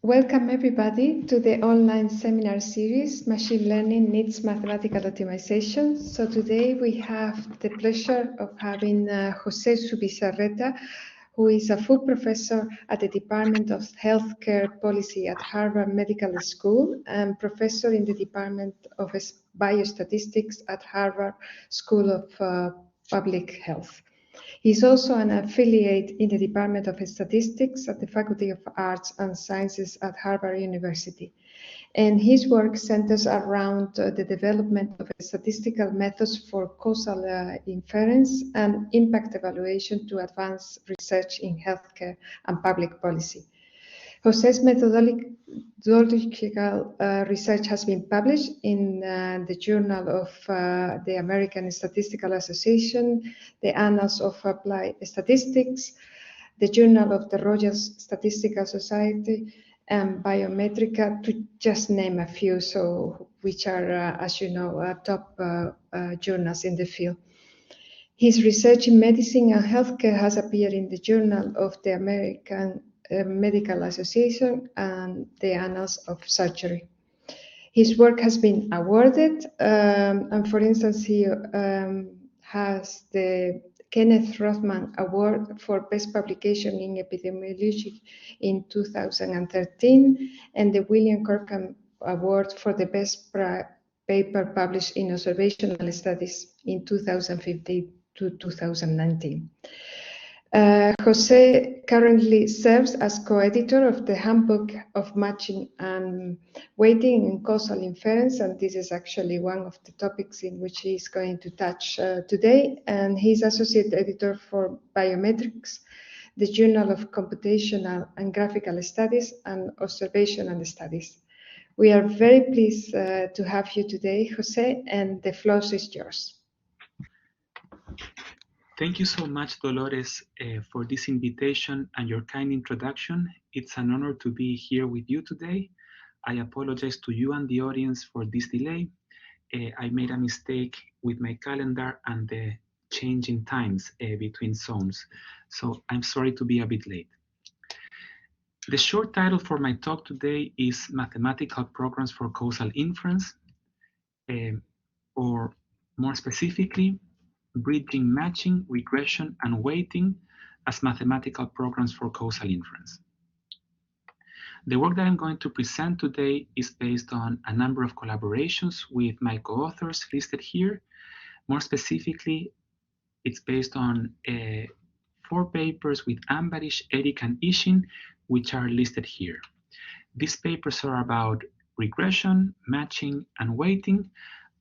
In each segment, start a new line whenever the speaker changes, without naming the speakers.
Welcome everybody to the online seminar series, Machine Learning Needs Mathematical Optimization. So today we have the pleasure of having José Zubizarreta, who is a full professor at the Department of Healthcare Policy at Harvard Medical School and professor in the Department of Biostatistics at Harvard School of Public Health. He's also an affiliate in the Department of Statistics at the Faculty of Arts and Sciences at Harvard University. And his work centers around the development of statistical methods for causal inference and impact evaluation to advance research in healthcare and public policy. José's methodological research has been published in the Journal of the American Statistical Association, the Annals of Applied Statistics, the Journal of the Royal Statistical Society, and Biometrica, to just name a few, which are, as you know, top journals in the field. His research in medicine and healthcare has appeared in the Journal of the American Medical Association and the Annals of Surgery. His work has been awarded, and for instance, he has the Kenneth Rothman Award for Best Publication in Epidemiology in 2013, and the William Corcoran Award for the Best Paper Published in Observational Studies in 2015 to 2019. José currently serves as co-editor of the Handbook of Matching and Weighting in Causal Inference, and this is actually one of the topics in which he is going to touch today. And he's associate editor for Biometrics, the Journal of Computational and Graphical Studies, and Observational Studies. We are very pleased to have you today, José, and the floor is yours.
Thank you so much, Dolores, for this invitation and your kind introduction. It's an honor to be here with you today. I apologize to you and the audience for this delay. I made a mistake with my calendar and the change in times between zones, so I'm sorry to be a bit late. The short title for my talk today is Mathematical Programs for Causal Inference, or more specifically, bridging matching, regression, and weighting as mathematical programs for causal inference. The work that I'm going to present today is based on a number of collaborations with my co-authors listed here. More specifically, it's based on 4 papers with Ambarish, Eric, and Ishin, which are listed here. These papers are about regression, matching, and weighting,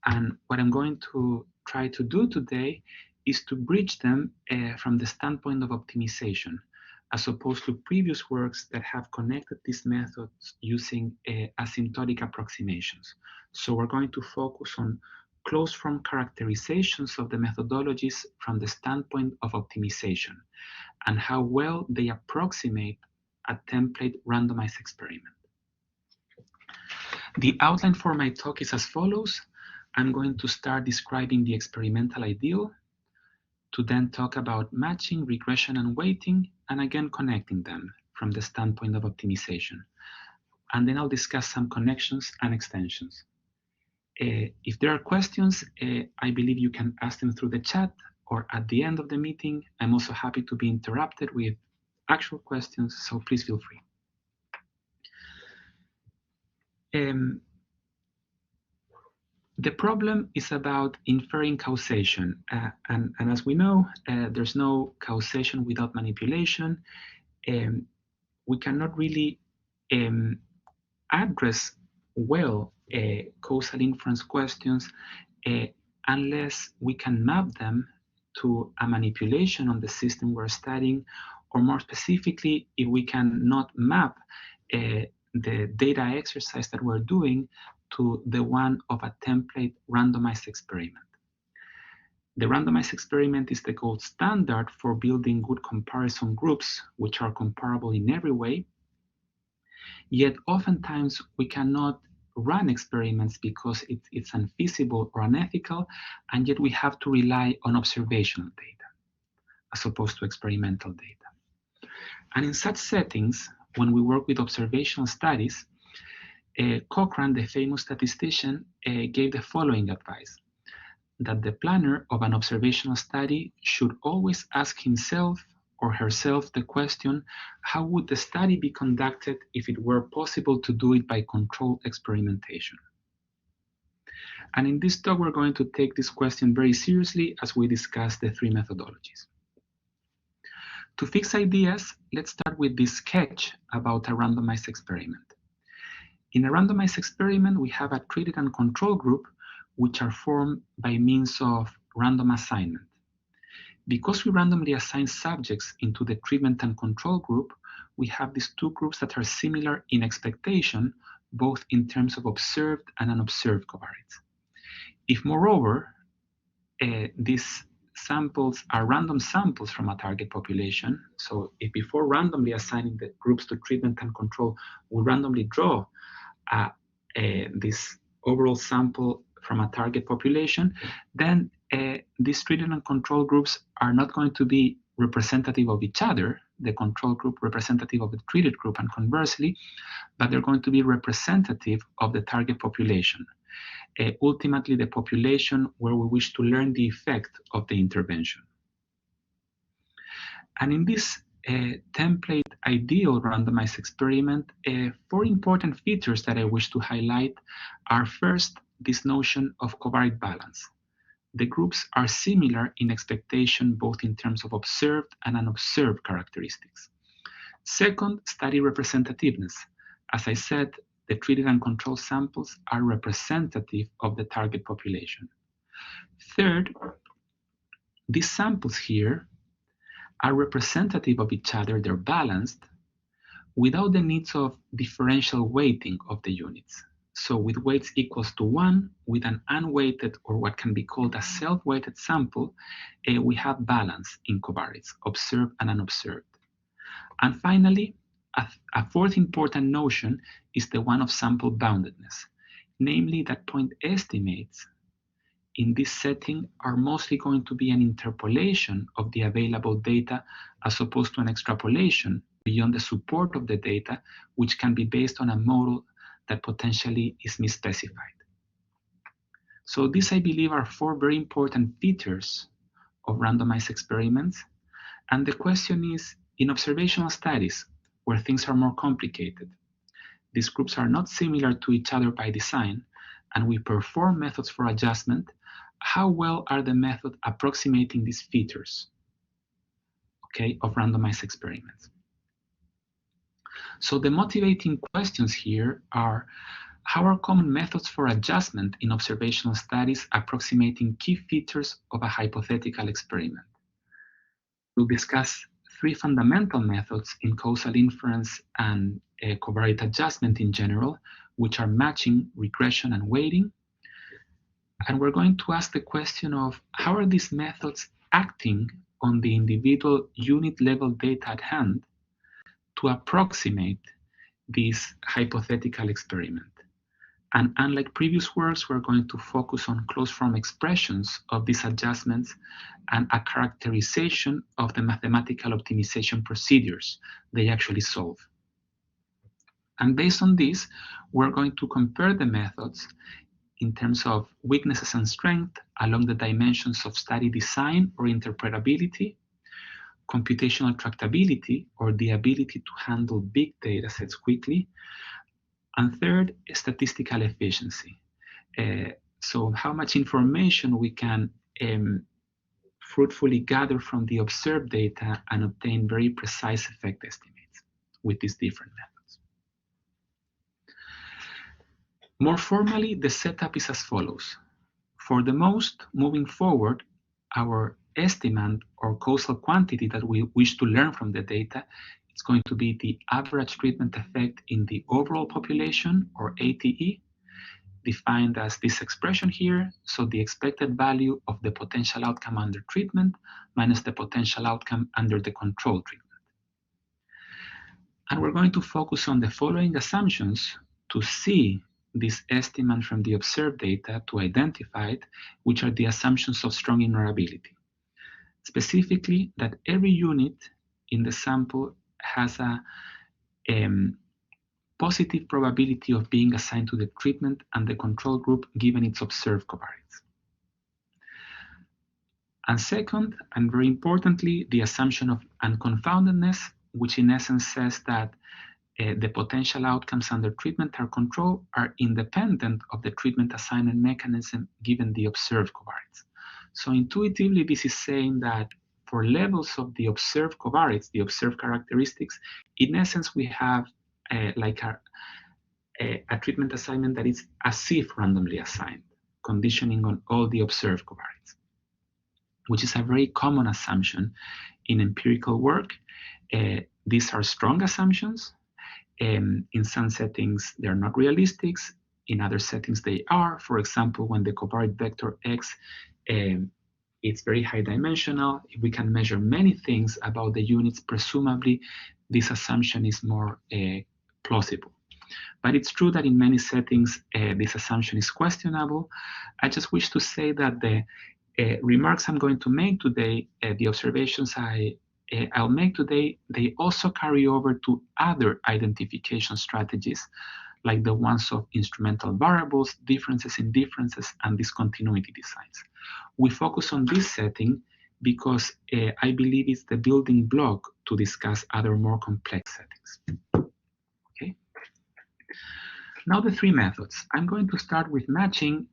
and what I'm going to try to do today is to bridge them from the standpoint of optimization, as opposed to previous works that have connected these methods using asymptotic approximations. So we're going to focus on closed-form characterizations of the methodologies from the standpoint of optimization and how well they approximate a template randomized experiment. The outline for my talk is as follows. I'm going to start describing the experimental ideal, to then talk about matching, regression, and weighting, and again connecting them from the standpoint of optimization. And then I'll discuss some connections and extensions. If there are questions, I believe you can ask them through the chat or at the end of the meeting. I'm also happy to be interrupted with actual questions, so please feel free. The problem is about inferring causation, and as we know, there's no causation without manipulation. We cannot really address well causal inference questions unless we can map them to a manipulation on the system we're studying, or more specifically, if we cannot map the data exercise that we're doing to the one of a template randomized experiment. The randomized experiment is the gold standard for building good comparison groups, which are comparable in every way. Yet oftentimes we cannot run experiments because it's unfeasible or unethical, and yet we have to rely on observational data as opposed to experimental data. And in such settings, when we work with observational studies, Cochrane, the famous statistician, gave the following advice: that the planner of an observational study should always ask himself or herself the question, how would the study be conducted if it were possible to do it by controlled experimentation? And in this talk, we're going to take this question very seriously as we discuss the three methodologies. To fix ideas, let's start with this sketch about a randomized experiment. In a randomized experiment, we have a treated and control group, which are formed by means of random assignment. Because we randomly assign subjects into the treatment and control group, we have these two groups that are similar in expectation, both in terms of observed and unobserved covariates. If, moreover, these samples are random samples from a target population, so if before randomly assigning the groups to treatment and control, we randomly draw this overall sample from a target population, then these treated and control groups are not going to be representative of each other, the control group representative of the treated group and conversely, but they're going to be representative of the target population. Ultimately, the population where we wish to learn the effect of the intervention. And in this template ideal randomized experiment, 4 important features that I wish to highlight are: first, this notion of covariate balance. The groups are similar in expectation, both in terms of observed and unobserved characteristics. Second, study representativeness. As I said, the treated and control samples are representative of the target population. Third, these samples here are representative of each other, they're balanced, without the needs of differential weighting of the units. So with weights equals to 1, with an unweighted, or what can be called a self-weighted sample, we have balance in covariates, observed and unobserved. And finally, a fourth important notion is the one of sample boundedness, namely that point estimates in this setting are mostly going to be an interpolation of the available data as opposed to an extrapolation beyond the support of the data, which can be based on a model that potentially is misspecified. So these, I believe, are 4 very important features of randomized experiments. And the question is, in observational studies, where things are more complicated, these groups are not similar to each other by design, and we perform methods for adjustment, how well are the methods approximating these features, okay, of randomized experiments? So the motivating questions here are, how are common methods for adjustment in observational studies approximating key features of a hypothetical experiment? We'll discuss 3 fundamental methods in causal inference and covariate adjustment in general, which are matching, regression, and weighting. And we're going to ask the question of, how are these methods acting on the individual unit-level data at hand to approximate this hypothetical experiment? And unlike previous works, we're going to focus on closed-form expressions of these adjustments and a characterization of the mathematical optimization procedures they actually solve. And based on this, we're going to compare the methods in terms of weaknesses and strength along the dimensions of study design or interpretability, computational tractability, or the ability to handle big data sets quickly, and third, statistical efficiency. So how much information we can fruitfully gather from the observed data and obtain very precise effect estimates with these different methods. More formally, the setup is as follows. For the most, moving forward, our estimate or causal quantity that we wish to learn from the data is going to be the average treatment effect in the overall population, or ATE, defined as this expression here, so the expected value of the potential outcome under treatment minus the potential outcome under the control treatment. And we're going to focus on the following assumptions to see this estimate from the observed data, to identify it, which are the assumptions of strong ignorability. Specifically, that every unit in the sample has a positive probability of being assigned to the treatment and the control group given its observed covariates. And second, and very importantly, the assumption of unconfoundedness, which in essence says that the potential outcomes under treatment or control are independent of the treatment assignment mechanism given the observed covariates. So intuitively, this is saying that for levels of the observed covariates, the observed characteristics, in essence, we have like a treatment assignment that is as if randomly assigned, conditioning on all the observed covariates, which is a very common assumption in empirical work. These are strong assumptions. In some settings, they're not realistic. In other settings, they are. For example, when the covariate vector X it's very high dimensional, if we can measure many things about the units, presumably this assumption is more plausible. But it's true that in many settings, this assumption is questionable. I just wish to say that the remarks I'm going to make today, the observations I'll make today, they also carry over to other identification strategies, like the ones of instrumental variables, differences in differences, and discontinuity designs. We focus on this setting because I believe it's the building block to discuss other more complex settings. Okay. Now the three methods. I'm going to start with matching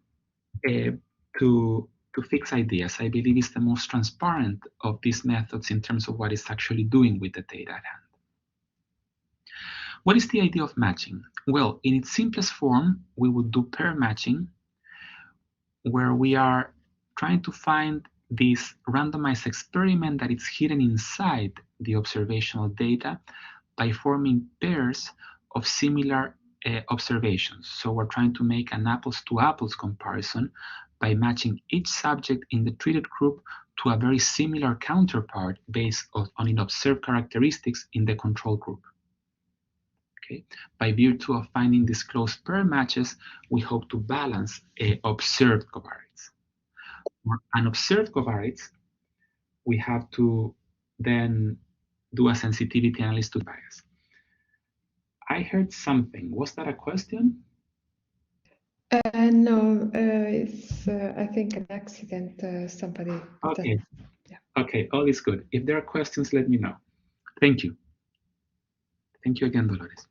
to fix ideas. I believe it's the most transparent of these methods in terms of what it's actually doing with the data at hand. What is the idea of matching? Well, in its simplest form, we would do pair matching, where we are trying to find this randomized experiment that is hidden inside the observational data by forming pairs of similar observations. So we're trying to make an apples-to-apples comparison by matching each subject in the treated group to a very similar counterpart based on its observed characteristics in the control group. Okay. By virtue of finding these close pair matches, we hope to balance observed covariates. For unobserved covariates, we have to then do a sensitivity analysis to bias. I heard something. Was that a question?
No, it's I think an accident. Somebody.
Okay.
Yeah.
Okay, all is good. If there are questions, let me know. Thank you. Thank you again, Dolores.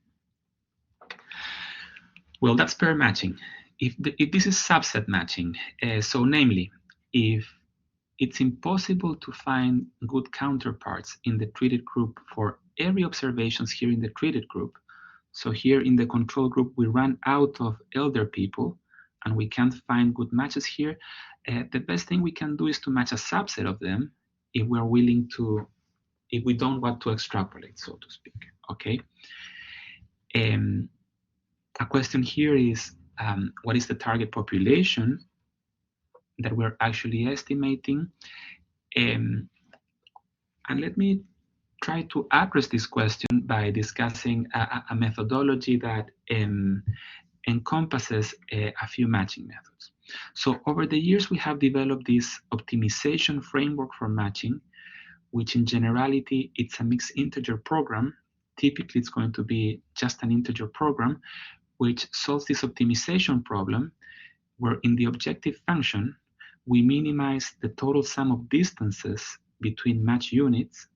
Well, that's pair matching. If this is subset matching, so namely, if it's impossible to find good counterparts in the treated group for every observations here in the treated group, so here in the control group, we run out of elder people and we can't find good matches here, the best thing we can do is to match a subset of them if we're willing to, if we don't want to extrapolate, so to speak, okay? A question here is, what is the target population that we're actually estimating? And let me try to address this question by discussing a methodology that encompasses a few matching methods. So over the years, we have developed this optimization framework for matching, which in generality, it's a mixed integer program. Typically, it's going to be just an integer program, which solves this optimization problem, where in the objective function, we minimize the total sum of distances between match units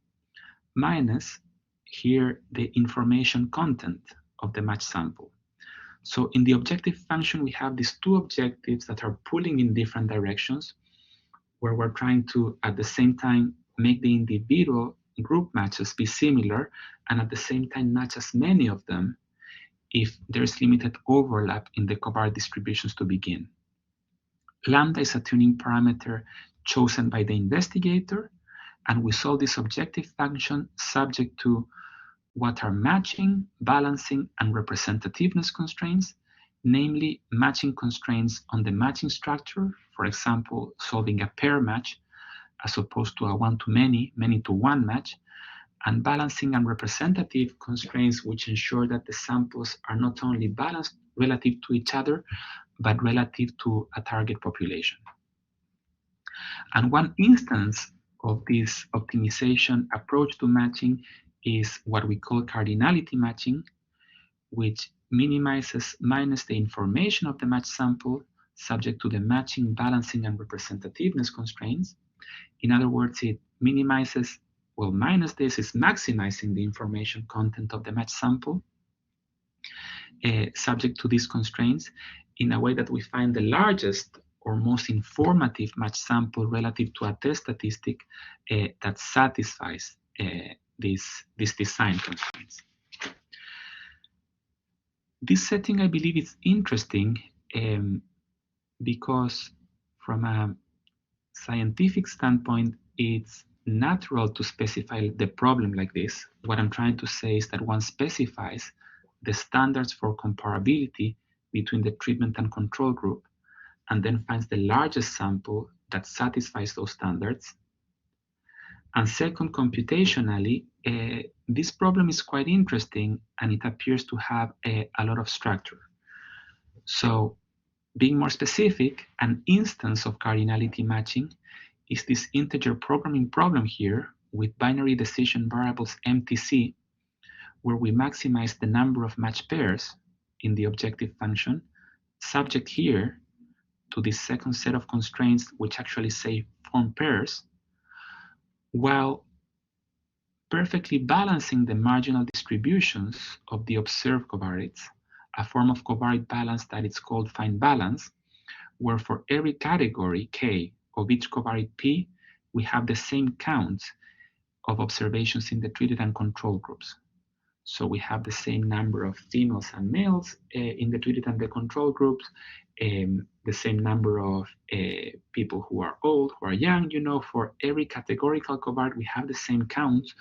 minus here the information content of the match sample. So in the objective function, we have these two objectives that are pulling in different directions, where we're trying to, at the same time, make the individual group matches be similar, and at the same time match as many of them if there's limited overlap in the covariate distributions to begin. Lambda is a tuning parameter chosen by the investigator, and we solve this objective function subject to what are matching, balancing, and representativeness constraints, namely matching constraints on the matching structure, for example, solving a pair match, as opposed to a one-to-many, many-to-one match, and balancing and representative constraints which ensure that the samples are not only balanced relative to each other, but relative to a target population. And one instance of this optimization approach to matching is what we call cardinality matching, which minimizes minus the information of the match sample subject to the matching, balancing, and representativeness constraints. In other words, it minimizes, well, minus this is maximizing the information content of the match sample subject to these constraints in a way that we find the largest or most informative match sample relative to a test statistic that satisfies these design constraints. This setting, I believe, is interesting because from a scientific standpoint, it's natural to specify the problem like this. What I'm trying to say is that one specifies the standards for comparability between the treatment and control group, and then finds the largest sample that satisfies those standards. And second, computationally, this problem is quite interesting, and it appears to have a lot of structure. So, being more specific, an instance of cardinality matching is this integer programming problem here with binary decision variables MTC, where we maximize the number of match pairs in the objective function, subject here to this second set of constraints, which actually say form pairs, while perfectly balancing the marginal distributions of the observed covariates, a form of covariate balance that is called fine balance, where for every category K of each covariate P, we have the same counts of observations in the treated and control groups. So we have the same number of females and males in the treated and the control groups, the same number of people who are old, who are young. You know, for every categorical covariate, we have the same counts,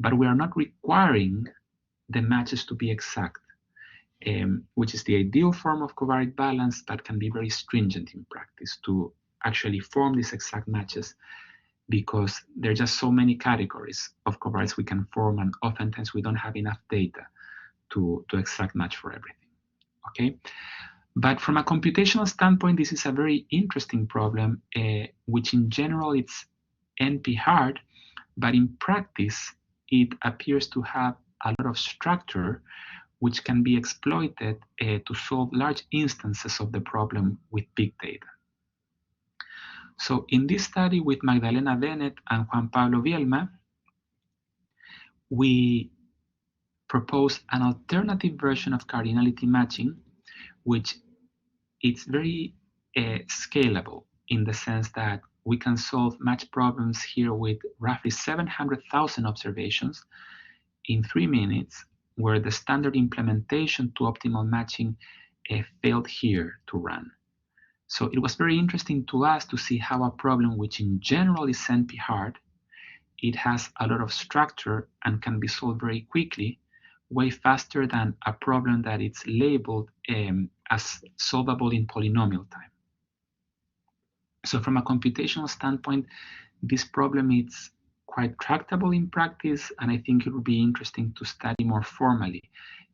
but we are not requiring the matches to be exact, which is the ideal form of covariate balance, but can be very stringent in practice to actually form these exact matches, because there are just so many categories of covariates we can form, and oftentimes we don't have enough data to exact match for everything, okay? But from a computational standpoint, this is a very interesting problem, which in general it's NP hard, but in practice, it appears to have a lot of structure which can be exploited to solve large instances of the problem with big data. So in this study with Magdalena Bennett and Juan Pablo Vielma, we proposed an alternative version of cardinality matching, which it's very scalable in the sense that we can solve match problems here with roughly 700,000 observations in 3 minutes, where the standard implementation to optimal matching failed here to run. So it was very interesting to us to see how a problem which in general is NP hard, it has a lot of structure and can be solved very quickly, way faster than a problem that it's labeled as solvable in polynomial time. So from a computational standpoint, this problem is quite tractable in practice, and I think it would be interesting to study more formally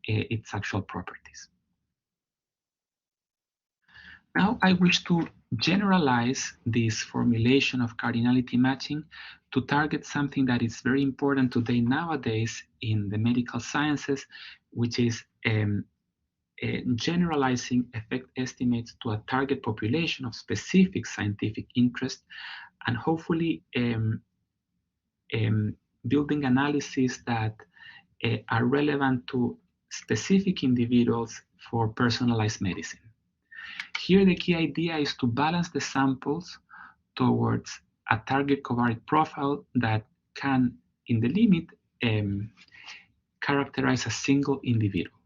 its actual properties. Now I wish to generalize this formulation of cardinality matching to target something that is very important today nowadays in the medical sciences, which is generalizing effect estimates to a target population of specific scientific interest, and hopefully building analyses that are relevant to specific individuals for personalized medicine. Here, the key idea is to balance the samples towards a target covariate profile that can, in the limit, characterize a single individual.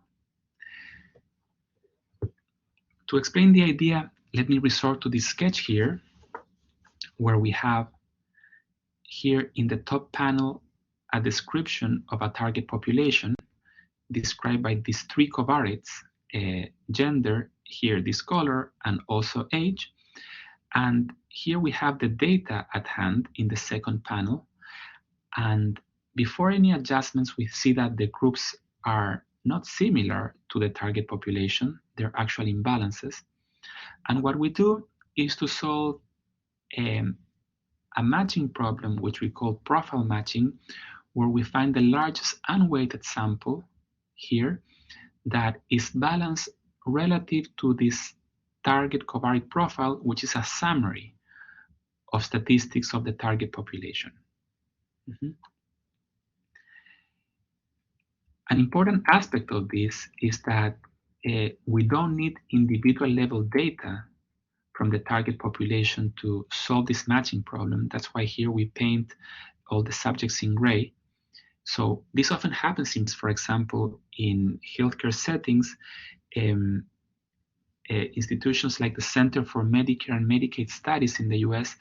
To explain the idea, let me resort to this sketch here, where we have here in the top panel a description of a target population described by these 3 covariates, gender, here this color, and also age. And here we have the data at hand in the second panel. And before any adjustments, we see that the groups are not similar to the target population. They're actually imbalances. And what we do is to solve a matching problem, which we call profile matching, where we find the largest unweighted sample here that is balanced relative to this target covariate profile, which is a summary of statistics of the target population. An important aspect of this is that we don't need individual level data from the target population to solve this matching problem. That's why here we paint all the subjects in gray. So this often happens, for example, in healthcare settings. Institutions like the Center for Medicare and Medicaid Studies in the US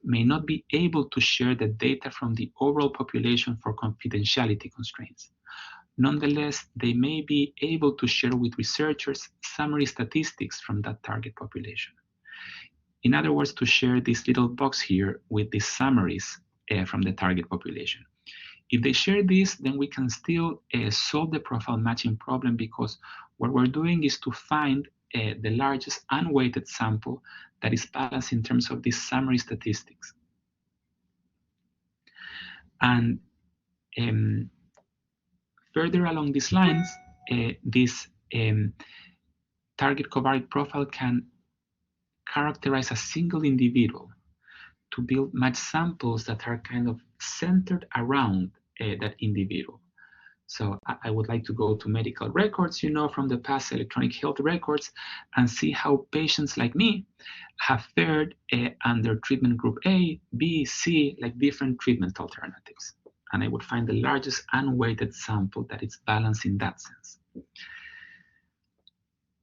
may not be able to share the data from the overall population for confidentiality constraints. Nonetheless, they may be able to share with researchers summary statistics from that target population. In other words, to share this little box here with these summaries from the target population. If they share this, then we can still solve the profile matching problem, because what we're doing is to find the largest unweighted sample that is balanced in terms of these summary statistics. And further along these lines, this target covariate profile can characterize a single individual to build match samples that are kind of centered around that individual. So I would like to go to medical records, from the past, electronic health records, and see how patients like me have fared under treatment group A, B, C, like different treatment alternatives. And I would find the largest unweighted sample that is balanced in that sense.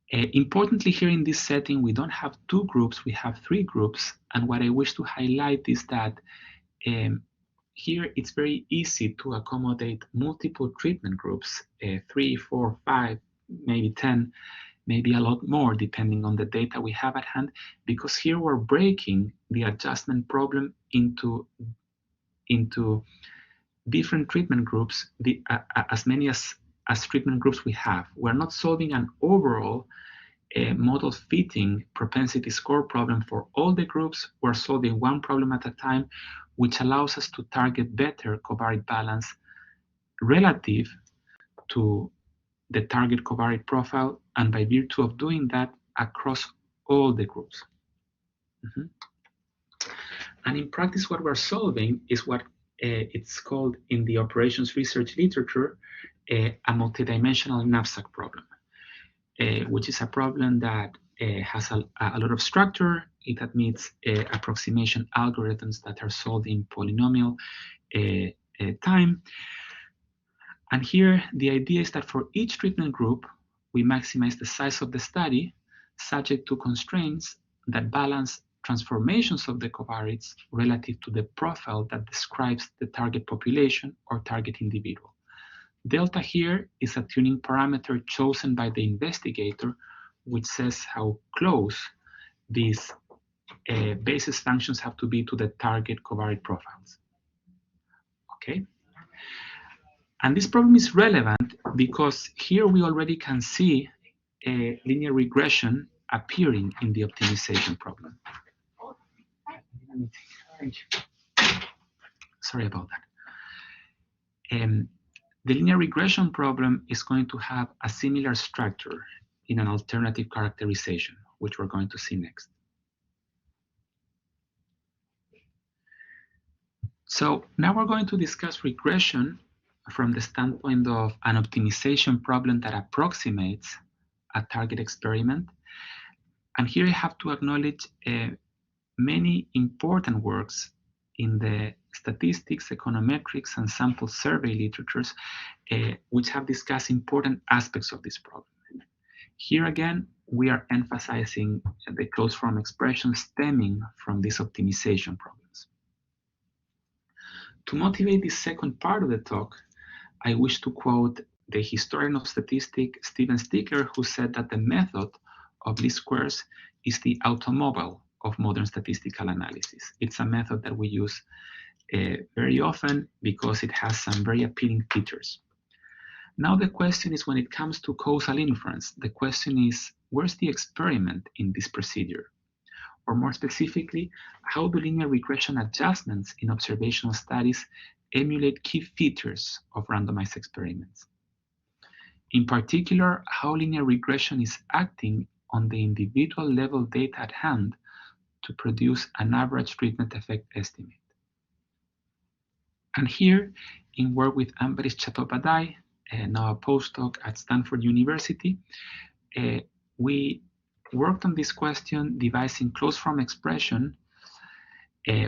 Importantly, here in this setting, we don't have two groups, we have three groups. And what I wish to highlight is that here it's very easy to accommodate multiple treatment groups, 3, 4, 5, maybe 10, maybe a lot more, depending on the data we have at hand, because here we're breaking the adjustment problem into different treatment groups, as many as treatment groups we have. We're not solving an overall model fitting propensity score problem for all the groups. We're solving one problem at a time, which allows us to target better covariate balance relative to the target covariate profile, and by virtue of doing that across all the groups. And in practice, what we're solving is what it's called in the operations research literature a multidimensional knapsack problem, which is a problem that has a lot of structure. It admits approximation algorithms that are solved in polynomial time. And here, the idea is that for each treatment group, we maximize the size of the study subject to constraints that balance transformations of the covariates relative to the profile that describes the target population or target individual. Delta here is a tuning parameter chosen by the investigator, which says how close these basis functions have to be to the target covariate profiles. Okay? And this problem is relevant because here we already can see a linear regression appearing in the optimization problem. Sorry about that. The linear regression problem is going to have a similar structure in an alternative characterization, which we're going to see next. So now we're going to discuss regression from the standpoint of an optimization problem that approximates a target experiment. And here I have to acknowledge many important works in the statistics, econometrics, and sample survey literatures, which have discussed important aspects of this problem. Here again, we are emphasizing the closed form expressions stemming from these optimization problems. To motivate this second part of the talk, I wish to quote the historian of statistics, Steven Sticker, who said that the method of least squares is the automobile of modern statistical analysis. It's a method that we use very often because it has some very appealing features. Now the question is, when it comes to causal inference, the question is, where's the experiment in this procedure? Or more specifically, how do linear regression adjustments in observational studies emulate key features of randomized experiments. In particular, how linear regression is acting on the individual level data at hand to produce an average treatment effect estimate. And here, in work with Ambrish Chattopadhyay, now a postdoc at Stanford University, we worked on this question devising closed-form expression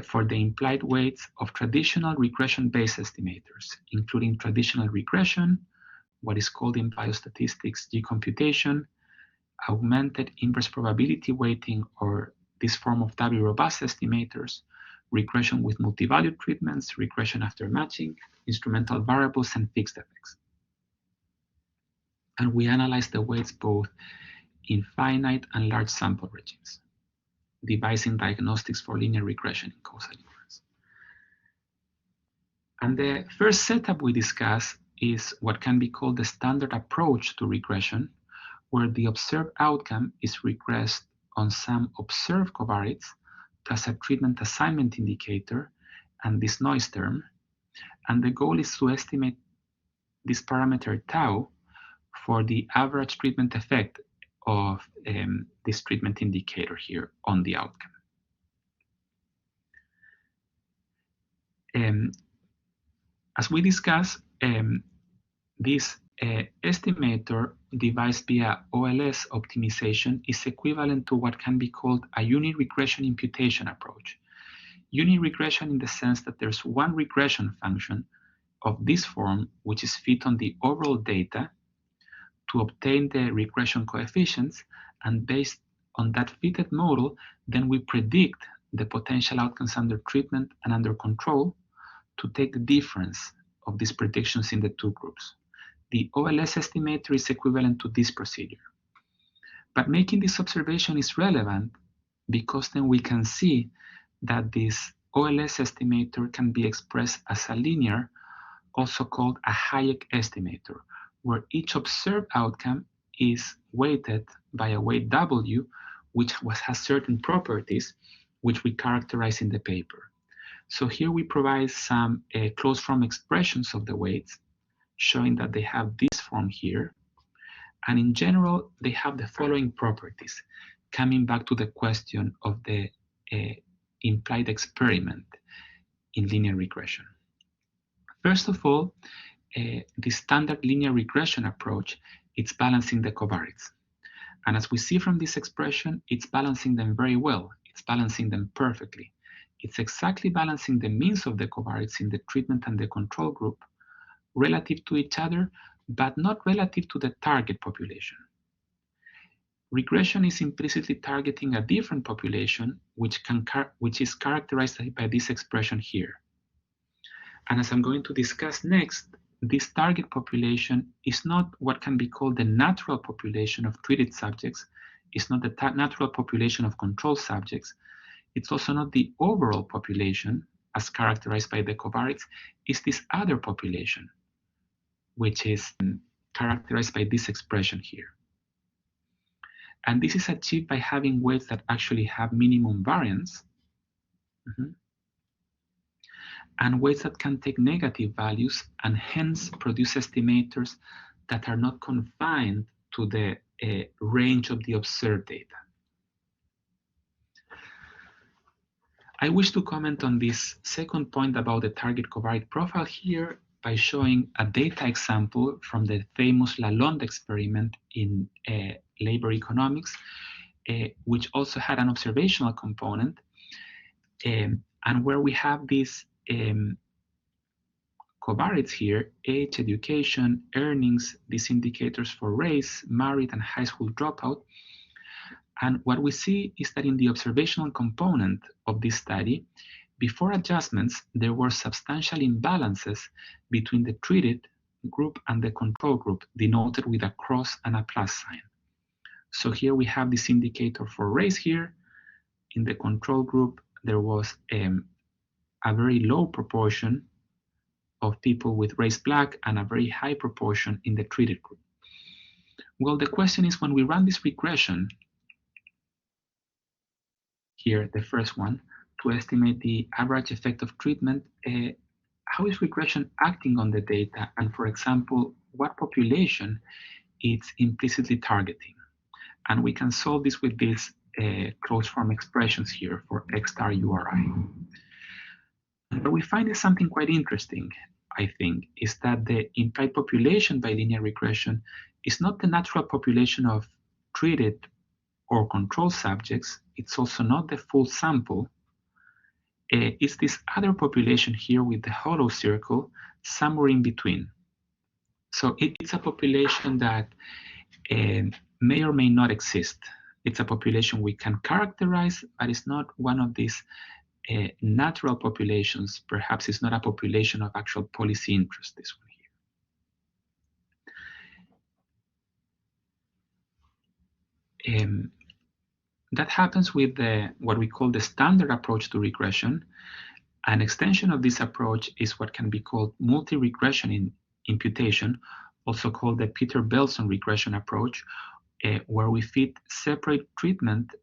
for the implied weights of traditional regression-based estimators, including traditional regression, what is called in biostatistics G-computation, augmented inverse probability weighting, or this form of W-robust estimators, regression with multi-value treatments, regression after matching, instrumental variables, and fixed effects. And we analyzed the weights both in finite and large sample regimes, devising diagnostics for linear regression in causal inference. And the first setup we discuss is what can be called the standard approach to regression, where the observed outcome is regressed on some observed covariates plus a treatment assignment indicator and this noise term. And the goal is to estimate this parameter tau for the average treatment effect of this treatment indicator here on the outcome. As we discussed, this estimator devised via OLS optimization is equivalent to what can be called a uniregression imputation approach. Uniregression in the sense that there's one regression function of this form which is fit on the overall data to obtain the regression coefficients, and based on that fitted model, then we predict the potential outcomes under treatment and under control to take the difference of these predictions in the two groups. The OLS estimator is equivalent to this procedure. But making this observation is relevant because then we can see that this OLS estimator can be expressed as a linear, also called a Hayek estimator, where each observed outcome is weighted by a weight W, which has certain properties, which we characterize in the paper. So here we provide some closed-form expressions of the weights, showing that they have this form here. And in general, they have the following properties, coming back to the question of the implied experiment in linear regression. First of all, the standard linear regression approach, it's balancing the covariates. And as we see from this expression, it's balancing them very well. It's balancing them perfectly. It's exactly balancing the means of the covariates in the treatment and the control group relative to each other, but not relative to the target population. Regression is implicitly targeting a different population, which is characterized by this expression here. And as I'm going to discuss next, this target population is not what can be called the natural population of treated subjects. It's not the natural population of control subjects. It's also not the overall population as characterized by the covariates. It's this other population, which is characterized by this expression here. And this is achieved by having weights that actually have minimum variance, and weights that can take negative values and hence produce estimators that are not confined to the range of the observed data. I wish to comment on this second point about the target covariate profile here by showing a data example from the famous Lalonde experiment in labor economics, which also had an observational component, and where we have these covariates here: age, education, earnings, these indicators for race, married, and high school dropout. And what we see is that in the observational component of this study, before adjustments, there were substantial imbalances between the treated group and the control group, denoted with a cross and a plus sign. So here we have this indicator for race here. In the control group, there was a very low proportion of people with race black and a very high proportion in the treated group. Well, the question is, when we run this regression, here, the first one, to estimate the average effect of treatment, how is regression acting on the data, and for example, what population it's implicitly targeting. And we can solve this with these closed form expressions here for X star URI. What we find is something quite interesting, I think, is that the implied population by linear regression is not the natural population of treated or control subjects. It's also not the full sample. It's this other population here with the hollow circle, somewhere in between. So it's a population that may or may not exist. It's a population we can characterize, but it's not one of these natural populations. Perhaps it's not a population of actual policy interest, this one here. That happens with what we call the standard approach to regression. An extension of this approach is what can be called multi-regression in imputation, also called the Peter-Belson regression approach, where we fit separate treatment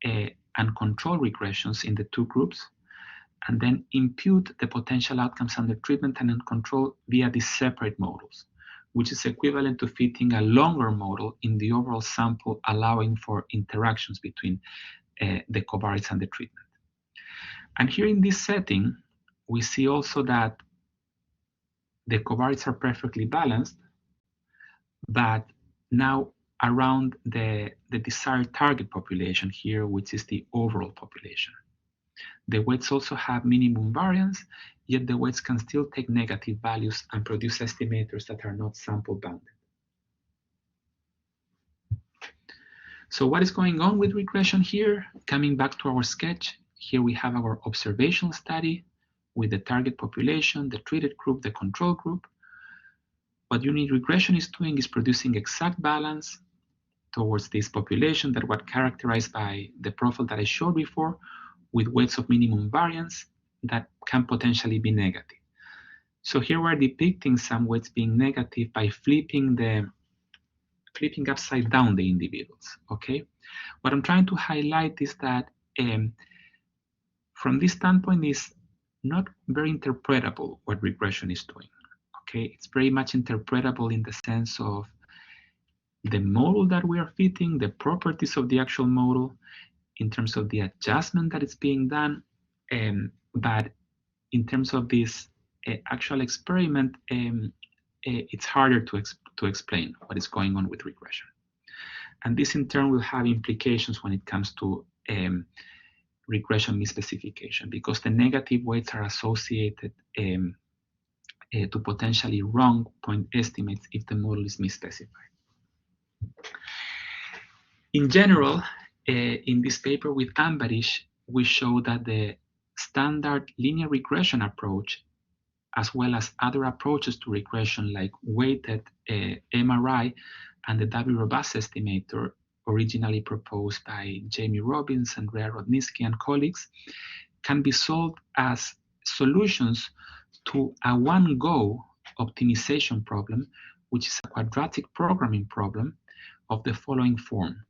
and control regressions in the two groups, and then impute the potential outcomes under treatment and in control via these separate models, which is equivalent to fitting a longer model in the overall sample, allowing for interactions between the covariates and the treatment. And here in this setting, we see also that the covariates are perfectly balanced, but now around the desired target population here, which is the overall population. The weights also have minimum variance, yet the weights can still take negative values and produce estimators that are not sample bounded. So what is going on with regression here? Coming back to our sketch, here we have our observational study with the target population, the treated group, the control group. What unit regression is doing is producing exact balance towards this population that was characterized by the profile that I showed before, with weights of minimum variance that can potentially be negative. So here we're depicting some weights being negative by flipping upside down the individuals, okay? What I'm trying to highlight is that from this standpoint is not very interpretable what regression is doing, okay? It's very much interpretable in the sense of the model that we are fitting, the properties of the actual model, in terms of the adjustment that is being done, but in terms of this actual experiment, it's harder to explain what is going on with regression. And this in turn will have implications when it comes to regression misspecification, because the negative weights are associated to potentially wrong point estimates if the model is misspecified. In general, in this paper with Ambarish, we show that the standard linear regression approach, as well as other approaches to regression like weighted MRI and the W-robust estimator, originally proposed by Jamie Robbins and Rea Rodnitsky and colleagues, can be solved as solutions to a one-go optimization problem, which is a quadratic programming problem of the following form,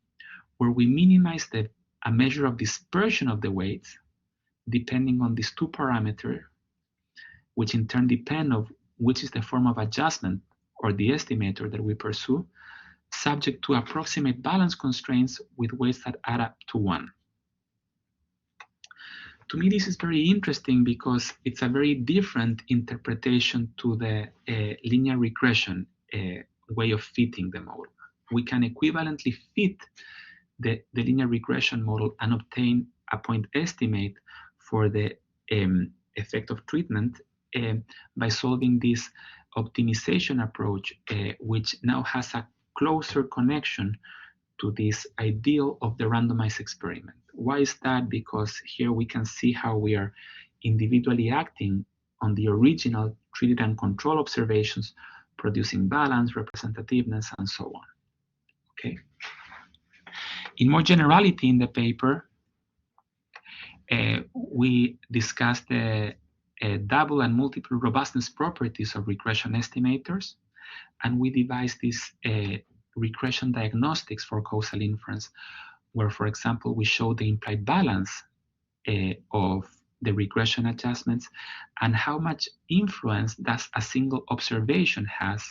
where we minimize a measure of dispersion of the weights depending on these two parameters, which in turn depend on which is the form of adjustment or the estimator that we pursue, subject to approximate balance constraints with weights that add up to 1. To me, this is very interesting because it's a very different interpretation to the linear regression way of fitting the model. We can equivalently fit the linear regression model and obtain a point estimate for the effect of treatment by solving this optimization approach, which now has a closer connection to this ideal of the randomized experiment. Why is that? Because here we can see how we are individually acting on the original treated and control observations, producing balance, representativeness, and so on. Okay. In more generality in the paper, we discussed the double and multiple robustness properties of regression estimators, and we devised these regression diagnostics for causal inference, where, for example, we show the implied balance of the regression adjustments, and how much influence does a single observation has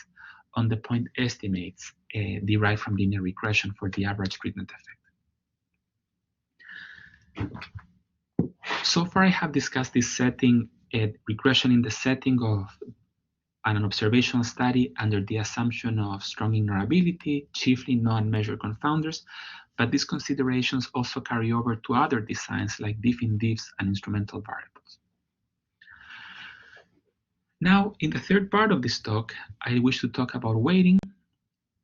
on the point estimates derived from linear regression for the average treatment effect. So far, I have discussed this setting, regression in the setting of an observational study under the assumption of strong ignorability, chiefly non-measured confounders, but these considerations also carry over to other designs like diff-in-diffs and instrumental variables. Now, in the third part of this talk, I wish to talk about weighting,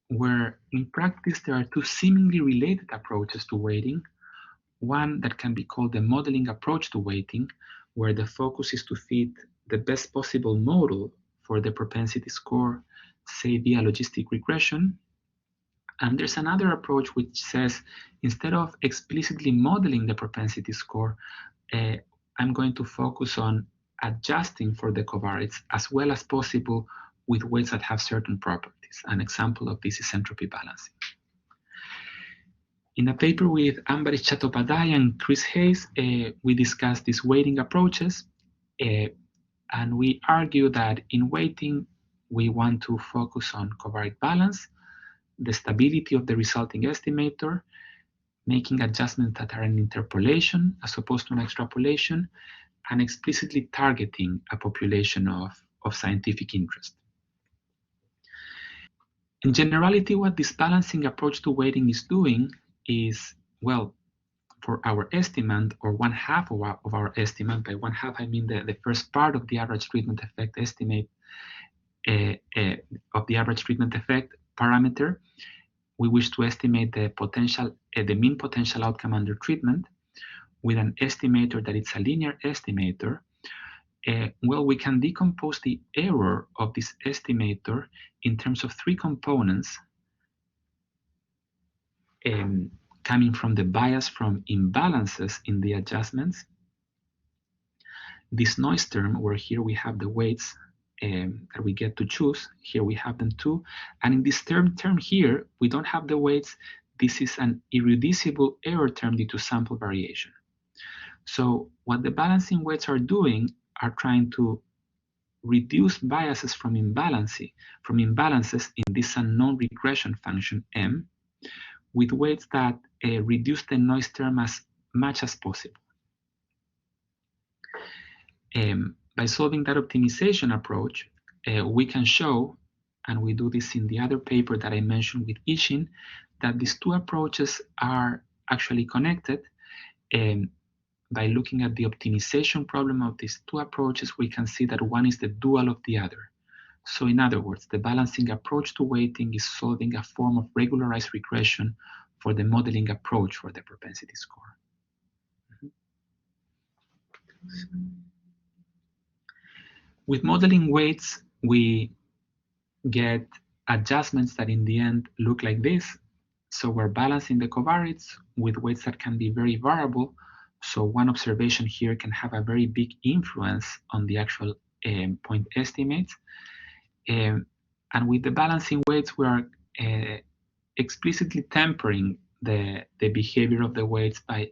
where in practice there are two seemingly related approaches to weighting. One that can be called the modeling approach to weighting, where the focus is to fit the best possible model for the propensity score, say via logistic regression. And there's another approach which says, instead of explicitly modeling the propensity score, I'm going to focus on adjusting for the covariates as well as possible with weights that have certain properties. An example of this is entropy balancing. In a paper with Ambaresh Chattopadhyay and Chris Hayes, we discussed these weighting approaches, and we argue that in weighting, we want to focus on covariate balance, the stability of the resulting estimator, making adjustments that are an interpolation as opposed to an extrapolation, and explicitly targeting a population of scientific interest. In generality, what this balancing approach to weighting is doing is, well, for our estimate, or one half of our estimate, by one half I mean the first part of the average treatment effect estimate of the average treatment effect parameter, we wish to estimate the potential, the mean potential outcome under treatment with an estimator that it's a linear estimator. Well, we can decompose the error of this estimator in terms of three components, coming from the bias from imbalances in the adjustments, this noise term, where here we have the weights that we get to choose, here we have them too, and in this term here, we don't have the weights. This is an irreducible error term due to sample variation. So what the balancing weights are doing are trying to reduce biases from imbalances in this unknown regression function M, with weights that reduce the noise term as much as possible. By solving that optimization approach, we can show, and we do this in the other paper that I mentioned with Ishin, that these two approaches are actually connected. By looking at the optimization problem of these two approaches, we can see that one is the dual of the other. So in other words, the balancing approach to weighting is solving a form of regularized regression for the modeling approach for the propensity score. With modeling weights, we get adjustments that in the end look like this. So we're balancing the covariates with weights that can be very variable. So one observation here can have a very big influence on the actual point estimates. And with the balancing weights, we are explicitly tempering the behavior of the weights by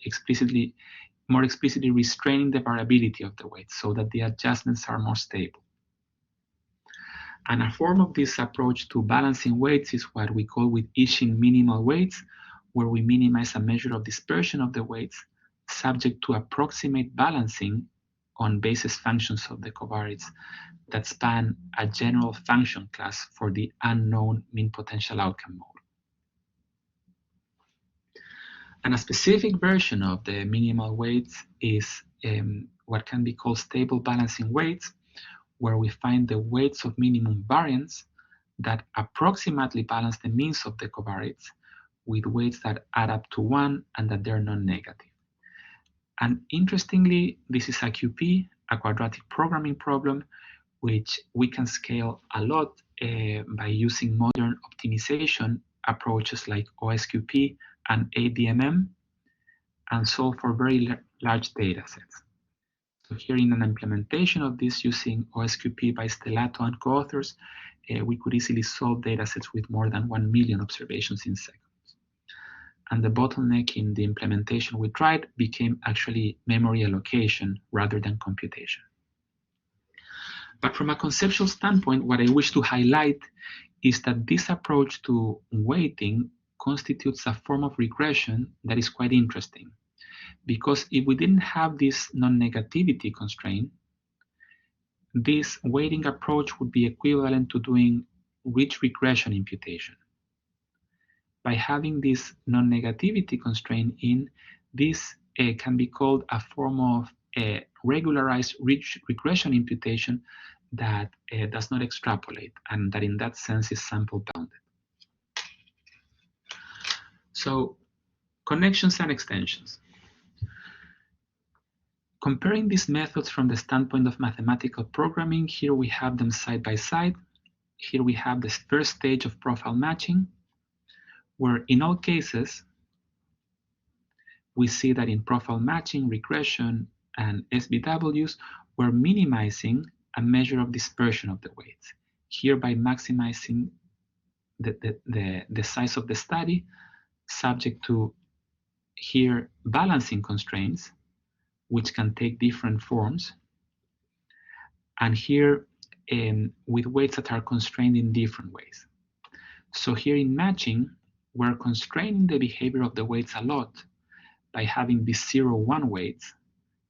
more explicitly restraining the variability of the weights so that the adjustments are more stable. And a form of this approach to balancing weights is what we call with Ishin minimal weights, where we minimize a measure of dispersion of the weights subject to approximate balancing on basis functions of the covariates that span a general function class for the unknown mean potential outcome model. And a specific version of the minimal weights is what can be called stable balancing weights, where we find the weights of minimum variance that approximately balance the means of the covariates with weights that add up to 1 and that they're non-negative. And interestingly, this is a QP, a quadratic programming problem, which we can scale a lot by using modern optimization approaches like OSQP and ADMM, and solve for very large data sets. So here in an implementation of this using OSQP by Stellato and co-authors, we could easily solve data sets with more than 1 million observations in seconds. and the bottleneck in the implementation we tried became actually memory allocation rather than computation. But from a conceptual standpoint, what I wish to highlight is that this approach to weighting constitutes a form of regression that is quite interesting. Because if we didn't have this non-negativity constraint, this weighting approach would be equivalent to doing rich regression imputation. By having this non-negativity constraint in, this can be called a form of regularized rich regression imputation that does not extrapolate, and that in that sense is sample bounded. So, connections and extensions. Comparing these methods from the standpoint of mathematical programming, here we have them side by side. Here we have the first stage of profile matching, where in all cases, we see that in profile matching, regression, and SBWs, we're minimizing a measure of dispersion of the weights, here by maximizing the size of the study, subject to here balancing constraints, which can take different forms, and here with weights that are constrained in different ways. So here in matching, we're constraining the behavior of the weights a lot by having these 0-1 weights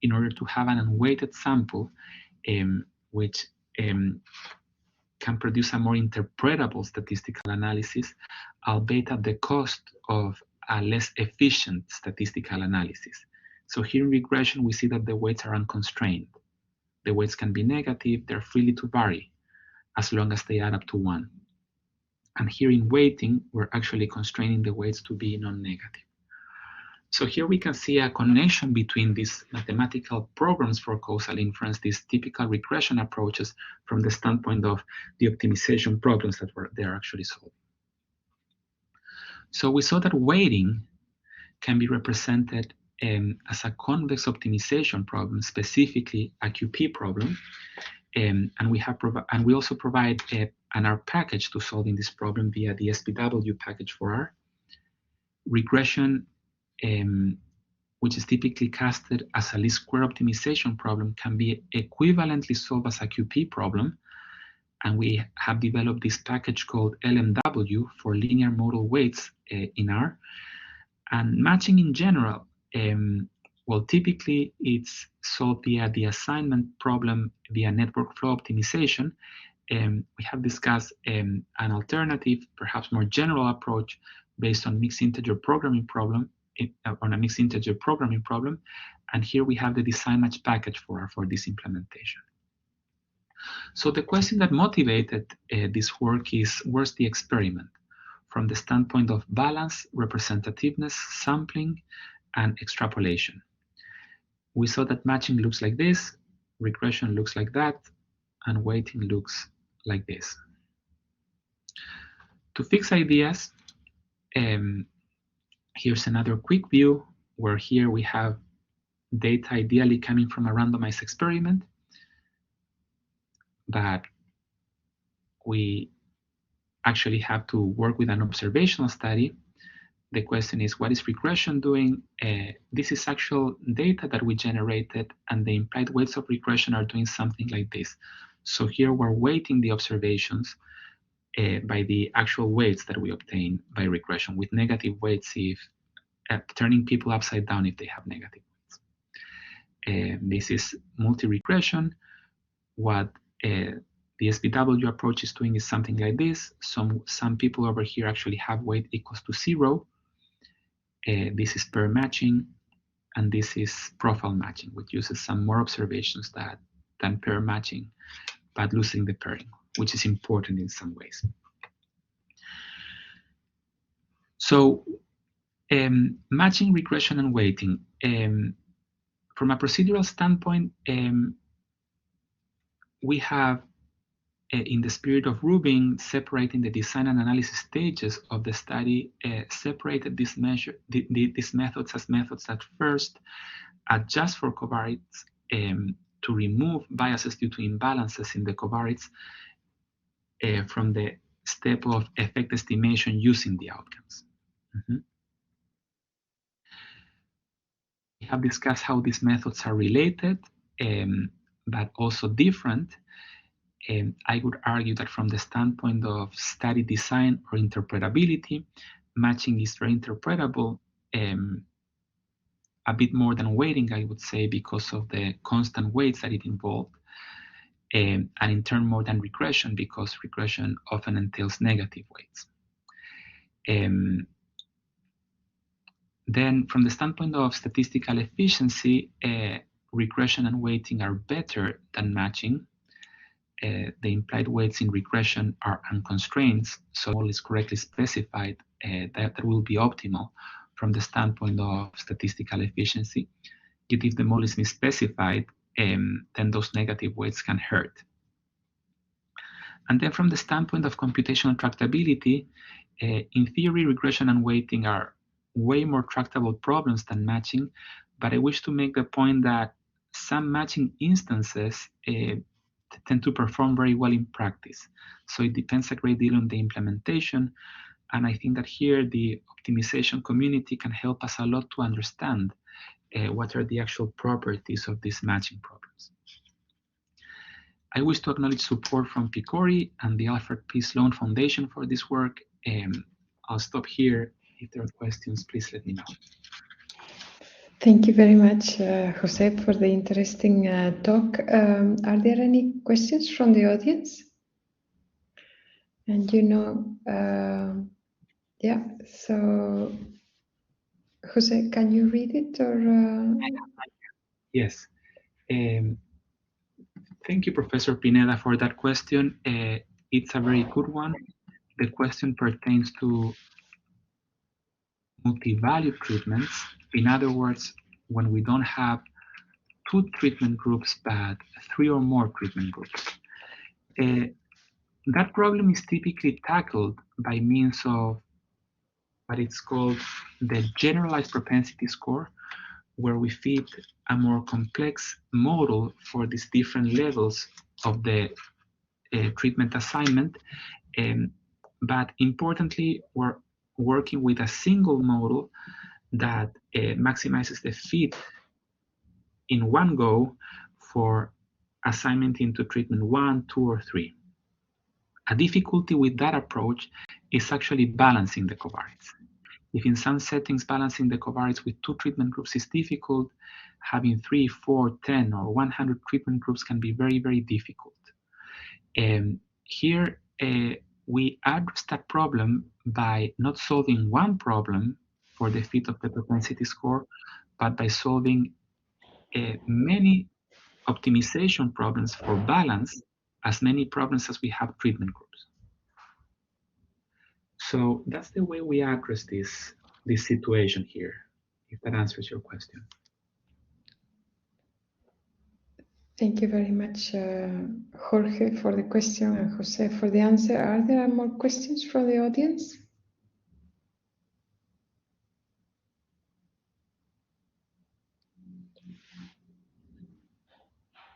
in order to have an unweighted sample, which can produce a more interpretable statistical analysis, albeit at the cost of a less efficient statistical analysis. So here in regression, we see that the weights are unconstrained. The weights can be negative, they're freely to vary, as long as they add up to 1. And here in weighting, we're actually constraining the weights to be non-negative. So here we can see a connection between these mathematical programs for causal inference, these typical regression approaches, from the standpoint of the optimization problems that they're actually solving. So we saw that weighting can be represented as a convex optimization problem, specifically a QP problem, and we also provide an R package to solving this problem via the SPW package for R. Regression, which is typically casted as a least square optimization problem, can be equivalently solved as a QP problem, and we have developed this package called LMW for linear modal weights in R. And matching in general, well, typically it's solved via the assignment problem via network flow optimization. We have discussed an alternative, perhaps more general approach based on mixed integer programming problem, on a mixed integer programming problem. And here we have the design match package for this implementation. So the question that motivated this work is, where's the experiment? From the standpoint of balance, representativeness, sampling, and extrapolation. We saw that matching looks like this, regression looks like that, and weighting looks like this. To fix ideas, here's another quick view where here we have data ideally coming from a randomized experiment, but we actually have to work with an observational study. The question is, what is regression doing? This is actual data that we generated, and the implied weights of regression are doing something like this. So here we're weighting the observations by the actual weights that we obtain by regression, with negative weights if turning people upside down if they have negative weights. This is multi-regression. What the SPW approach is doing is something like this. Some people over here actually have weight equals to 0. This is pair matching, and this is profile matching, which uses some more observations than pair matching, but losing the pairing, which is important in some ways. So matching, regression, and weighting. From a procedural standpoint, we have, in the spirit of Rubin, separating the design and analysis stages of the study, separated these methods as methods that first adjust for covariates to remove biases due to imbalances in the covariates from the step of effect estimation using the outcomes. have discussed how these methods are related, but also different. I would argue that from the standpoint of study design or interpretability, matching is very interpretable, a bit more than weighting, I would say, because of the constant weights that it involved, and in turn more than regression, because regression often entails negative weights. Then from the standpoint of statistical efficiency, regression and weighting are better than matching. The implied weights in regression are unconstrained, so all is correctly specified, that will be optimal from the standpoint of statistical efficiency. Yet if the model is misspecified, then those negative weights can hurt. And then from the standpoint of computational tractability, in theory, regression and weighting are way more tractable problems than matching, but I wish to make the point that some matching instances tend to perform very well in practice. So it depends a great deal on the implementation, and I think that here the optimization community can help us a lot to understand what are the actual properties of these matching problems. I wish to acknowledge support from Picori and the Alfred P. Sloan Foundation for this work. I'll stop here. If there are questions, please let me know.
Thank you very much, José, for the interesting talk. Are there any questions from the audience? And yeah, so José, can you read it or?
Yes. Thank you, Professor Pineda, for that question. It's a very good one. The question pertains to multi-value treatments. In other words, when we don't have 2 treatment groups, but 3 or more treatment groups. That problem is typically tackled by means of what it's called the generalized propensity score, where we fit a more complex model for these different levels of the treatment assignment. But importantly, we're working with a single model that maximizes the fit in one go for assignment into treatment 1, 2, or 3. A difficulty with that approach is actually balancing the covariates. If in some settings balancing the covariates with 2 treatment groups is difficult, having 3, 4, 10, or 100 treatment groups can be very, very difficult. Here, we address that problem by not solving one problem for the fit of the propensity score, but by solving many optimization problems for balance, as many problems as we have treatment groups. So that's the way we address this situation here, if that answers your question.
Thank you very much, Jorge, for the question and Jose for the answer. Are there more questions from the audience?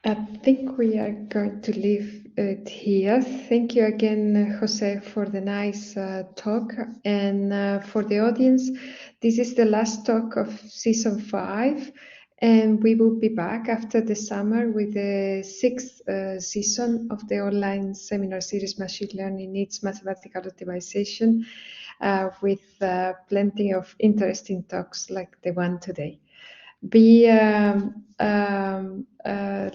I think we are going to leave it here. Thank you again, Jose, for the nice talk. And for the audience, this is the last talk of season 5. And we will be back after the summer with the 6th season of the online seminar series, Machine Learning Needs Mathematical Optimization, with plenty of interesting talks like the one today. Be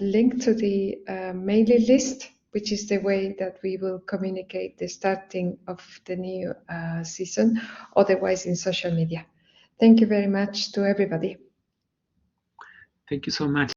linked to the mailing list, which is the way that we will communicate the starting of the new season, otherwise in social media. Thank you very much to everybody.
Thank you so much.